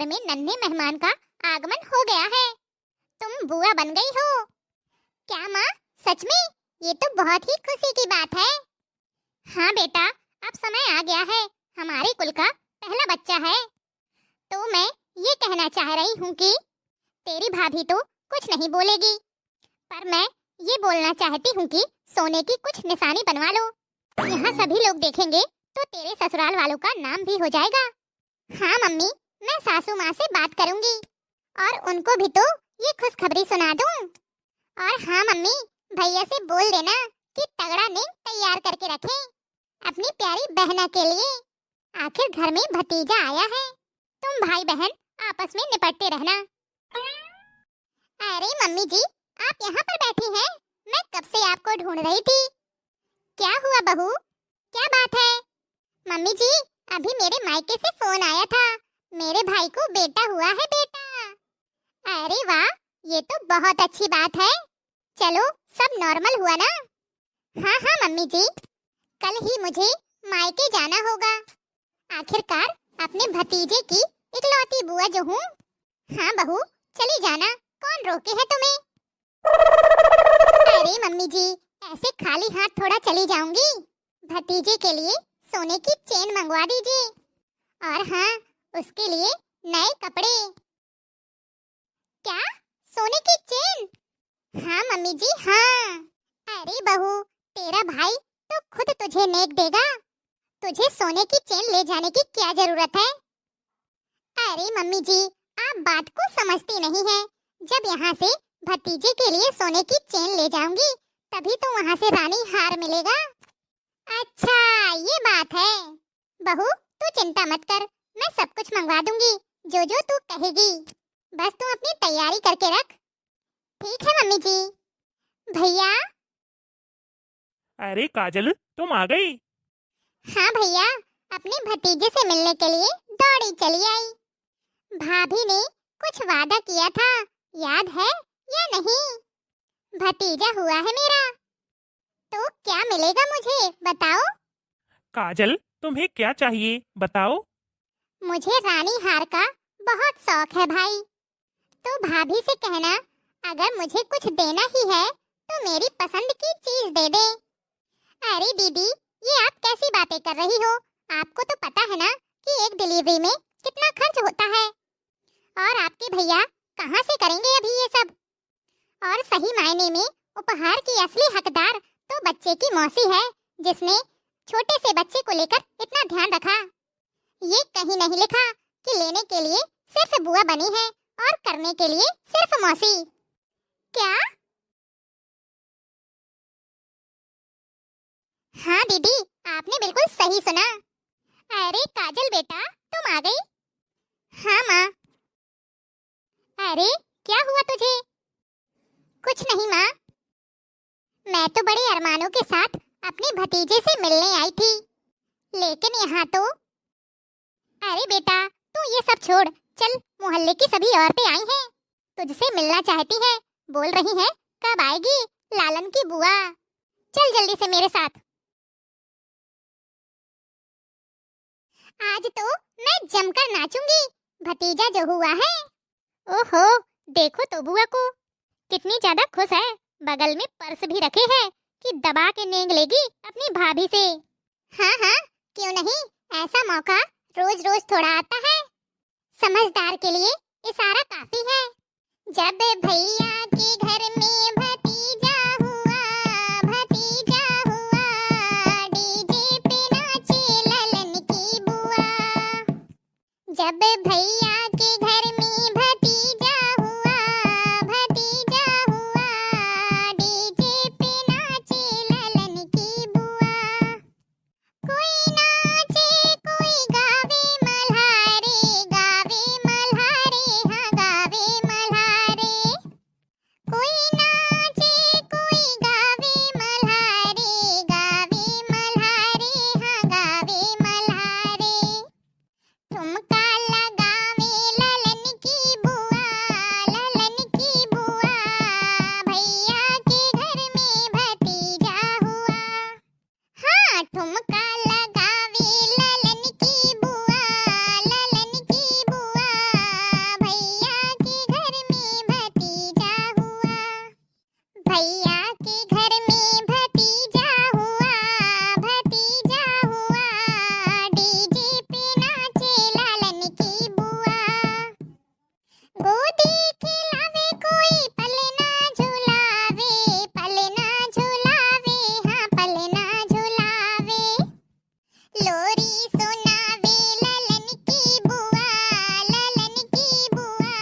में नन्हे मेहमान का आगमन हो गया है। तुम बुआ बन गई हो। क्या माँ, सच में? ये तो बहुत ही खुशी की बात है। हाँ बेटा, अब समय आ गया है। हमारे कुल का पहला बच्चा है। तो मैं ये कहना चाह रही हूँ कि तेरी भाभी तो कुछ नहीं बोलेगी, पर मैं ये बोलना चाहती हूँ कि सोने की कुछ निशानी बनवा लो। यहाँ सभी लोग देखेंगे तो तेरे ससुराल वालों का नाम भी हो जाएगा। हाँ मम्मी, मैं सासू माँ से बात करूँगी और उनको भी तो ये खुशखबरी सुना दूँ। और हाँ मम्मी, भैया से बोल देना कि तगड़ा नेम तैयार करके रखें अपनी प्यारी बहना के लिए। आखिर घर में भतीजा आया है। तुम भाई बहन आपस में निपटते रहना। अरे मम्मी जी, आप यहाँ पर बैठी हैं? मैं कब से आपको ढूंढ रही थी। क्या हुआ बहू, क्या बात है? मम्मी जी, अभी मेरे मायके से फोन आया था। मेरे भाई को बेटा हुआ है, बेटा। अरे वाह, ये तो बहुत अच्छी बात है। चलो, सब नॉर्मल हुआ ना? हाँ हाँ मम्मी जी, कल ही मुझे मायके जाना होगा। आखिरकार अपने भतीजे की इकलौती बुआ जो हूँ। हाँ बहू, चली जाना, कौन रोके है तुम्हें? अरे मम्मी जी, ऐसे खाली हाथ थोड़ा चली जाऊंगी। भतीजे के लिए सोने की चेन मंगवा दीजिए, और हाँ, उसके लिए नए कपड़े। क्या, सोने की चेन? हाँ मम्मी जी, हाँ। अरे बहू, तेरा भाई तो खुद तुझे नेक देगा। तुझे सोने की चेन ले जाने की क्या जरूरत है? अरे मम्मी जी, आप बात को समझती नहीं हैं। जब यहाँ से भतीजे के लिए सोने की चेन ले जाऊंगी, तभी तो वहाँ से रानी हार मिलेगा। अच्छा, ये बात है। बहू, तू चिंता मत कर, मैं सब कुछ मंगवा दूंगी, जो जो तू कहेगी। बस तू अपनी तैयारी करके रख। ठीक है मम्मी जी। भैया। अरे काजल, तुम आ गई? हाँ भैया, अपने भतीजे से मिलने के लिए दौड़ी चली आई। भाभी ने कुछ वादा किया था, याद है या नहीं? भतीजा हुआ है मेरा। तो क्या मिलेगा मुझे, बताओ? काजल, तुम्हें क्या चाहिए, बताओ। मुझे रानी हार का बहुत शौक है भाई। तो भाभी से कहना, अगर मुझे कुछ देना ही है तो मेरी पसंद की चीज दे दे। अरे दीदी, ये आप कैसी बातें कर रही हो? आपको तो पता है ना कि एक डिलीवरी में कितना खर्च होता है। और आपके भैया कहाँ से करेंगे अभी ये सब? और सही मायने में उपहार की असली हकदार तो बच्चे की मौसी है, जिसने छोटे से बच्चे को लेकर इतना ध्यान रखा। ये कहीं नहीं लिखा कि लेने के लिए सिर्फ बुआ बनी है और करने के लिए सिर्फ मौसी। क्या? हाँ दीदी, आपने बिल्कुल सही सुना। अरे काजल बेटा, तुम आ गई? हाँ माँ। अरे, क्या हुआ तुझे? कुछ नहीं माँ, मैं तो बड़े अरमानों के साथ अपने भतीजे से मिलने आई थी, लेकिन यहाँ तो। अरे बेटा, तू ये सब छोड़, चल, मोहल्ले की सभी औरतें आई हैं, तुझसे मिलना चाहती हैं, बोल रही हैं कब आएगी लालन की बुआ। चल जल्दी से मेरे साथ। आज तो मैं जमकर नाचूंगी, भतीजा जो हुआ है। ओहो, देखो तो बुआ को, कितनी ज्यादा खुश है। बगल में पर्स भी रखे हैं कि दबा के नेंग लेगी अपनी भाभी से। हाँ हाँ, क्यों नहीं, ऐसा मौका रोज रोज थोड़ा आता है। समझदार के लिए इशारा काफी है। जब भैया के घर में भतीजा हुआ, भतीजा हुआ, डीजे पे नाचे ललन की बुआ। जब भैया के घर में भतीजा हुआ, भतीजा हुआ, डीजे पे नाचे ललन की बुआ। कोई नाचे कोई गावे मल्हारे, गावे मल्हारे, हाँ गावे मल्हारे। कोई नाचे कोई गावे मल्हारे, गावे मल्हारे, हाँ गावे मल्हारे। ठुमका लगावे भैया के घर में भतीजा हुआ, भतीजा हुआ। डीजे पे नाचे लालन की बुआ। गोदी खिलावे कोई पलना झुलावे, पलना झुलावे, हाँ पलना झुलावे। लोरी सुनावे ललन की बुआ, ललन की बुआ।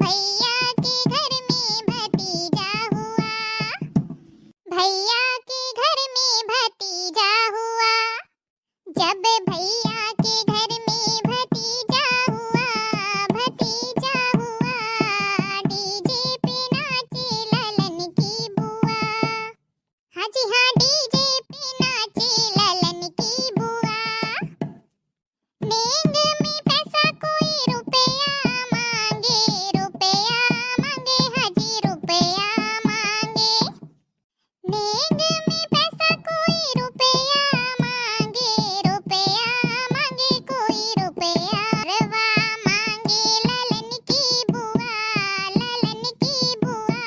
भैया के घर में भतीजा हुआ, भैया के घर में भतीजा हुआ। जब भैया के घर में भतीजा हुआ, भतीजा हुआ। डीजे पे नाचे ललन की बुआ। हाँ जी हाँ, डीजे पे नाचे ललन की बुआ। नेंग में पैसा कोई रुपया मांगे, रुपया मांगे, हाँ जी रुपया मांगे। नेंग में पैसा कोई रुपया मांगे, रुपया मांगे, कोई रुपया। रवा मांगे ललन की बुआ, ललन की बुआ।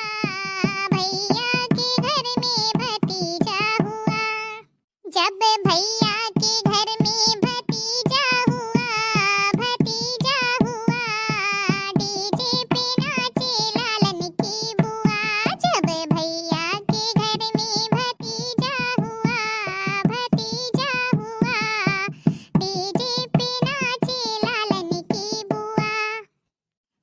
भैया के घर में भतीजा हुआ। जब भैया के घर में भतीजा हुआ, भतीजा हुआ। डीजे पे नाचे लालन की बुआ। जब भैया के घर में भतीजा हुआ, भतीजा हुआ। डीजे पे नाचे लालन की बुआ।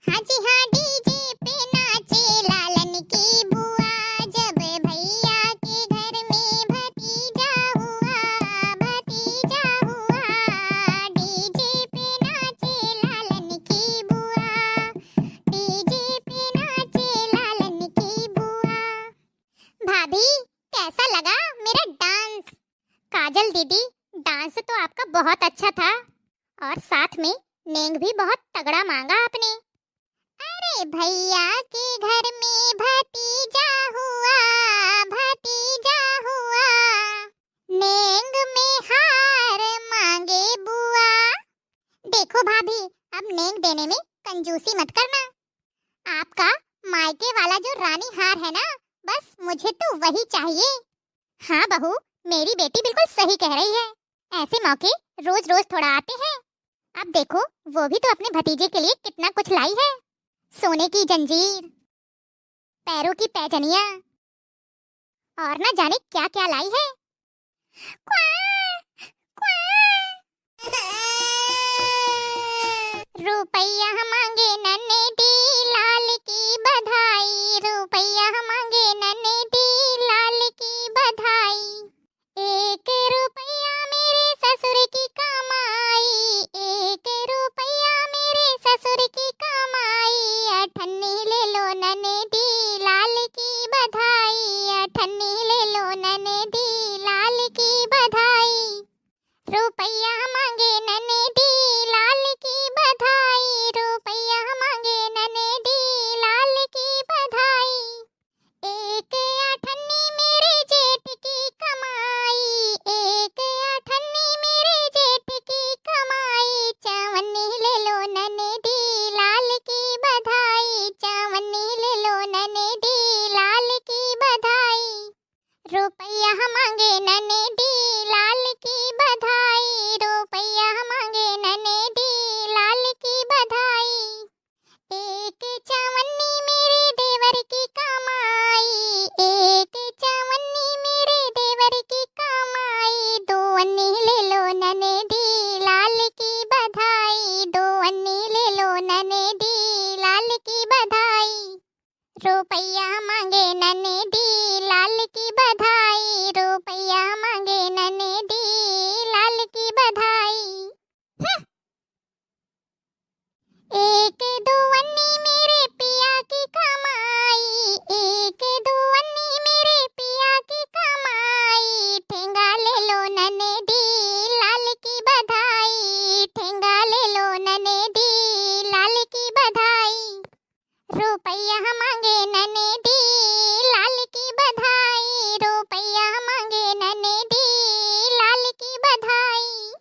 हाँ जी हाँ, डीजे पे नाचे लालन की बुआ। जब भैया के घर में भतीजा हुआ, भतीजा हुआ। डीजे पे नाचे लालन की बुआ, डीजे पे नाचे लालन की बुआ। भाभी, कैसा लगा मेरा डांस? काजल दीदी, डांस तो आपका बहुत अच्छा था और साथ में नेंग भी बहुत तगड़ा मांगा आपने। अरे भैया के घर में भतीजा हुआ, भतीजा हुआ। नेंग में हार मांगे बुआ। देखो भाभी, अब नेंग देने में कंजूसी मत करना। आपका मायके वाला जो रानी हार है ना, बस मुझे तो वही चाहिए। हाँ बहू, मेरी बेटी बिल्कुल सही कह रही है। ऐसे मौके रोज रोज थोड़ा आते हैं। अब देखो, वो भी तो अपने भतीजे के लिए कितना कुछ लाई है। सोने की जंजीर, पैरों की पैजनियां और ना जाने क्या क्या लाई है। रुपया मांगे नन्हे दी लाल की बधाई, रुपया मांगे नन्हे दी लाल की बधाई। 1 रुपया मेरे ससुर की कमाई, 1 रुपया मेरे ससुर की कमाई। अठन्नी ले लो नन्हे दी लाल की बधाई, अठन्नी ले लो नन्हे दी लाल की बधाई। रुपया मांगे नन्हे दी लाल की बधाई, रुपया मांगे नन्हे दी लाल की बधाई। 1 अठन्नी मेरे जेठ की कमाई, 1 अठन्नी मेरे जेठ की कमाई। चवन्नी ले लो नन्हे दी लाल की बधाई, चवन्नी ले लो नन्हे दी लाल की बधाई। रुपया मांगे नन्हे दी लाल की बधाई, रुपया मांगे नन्हे दी लाल की बधाई। 1 चवन्नी मेरे देवर की कमाई, 1 चवन्नी मेरे देवर की कमाई। 2 अन्नी ले लो नन्हे दी लाल की बधाई, 2 अन्नी ले लो नन्हे दी लाल की बधाई। रुपया मांगे नन्हे दी लाल की बधाई, रुपया मांगे नन्हे दी लाल की बधाई। 1 2 अन्नी मेरे पिया की कमाई, 1 2 अन्नी मेरे पिया की कमाई। ठेंगा ले लो नन्हे दी लाल की बधाई, ठेंगा ले लो नन्हे दी लाल की बधाई। रुपया मांगे नन्हे दी लाल की बधाई, रुपया मांगे नन्हे दी लाल की बधाई।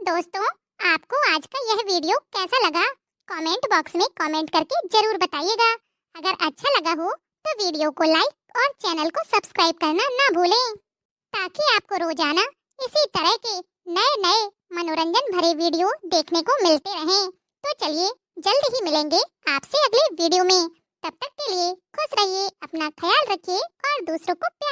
दोस्तों, आपको आज का यह वीडियो कैसा लगा? कमेंट बॉक्स में कमेंट करके जरूर बताइएगा। अगर अच्छा लगा हो तो वीडियो को लाइक और चैनल को सब्सक्राइब करना ना भूलें, ताकि आपको रोजाना इसी तरह के नए नए मनोरंजन भरे वीडियो देखने को मिलते रहें। तो चलिए जल्द ही मिलेंगे आपसे अगले वीडियो में। तब तक के लिए खुश रहिए, अपना ख्याल रखिए और दूसरों को प्यार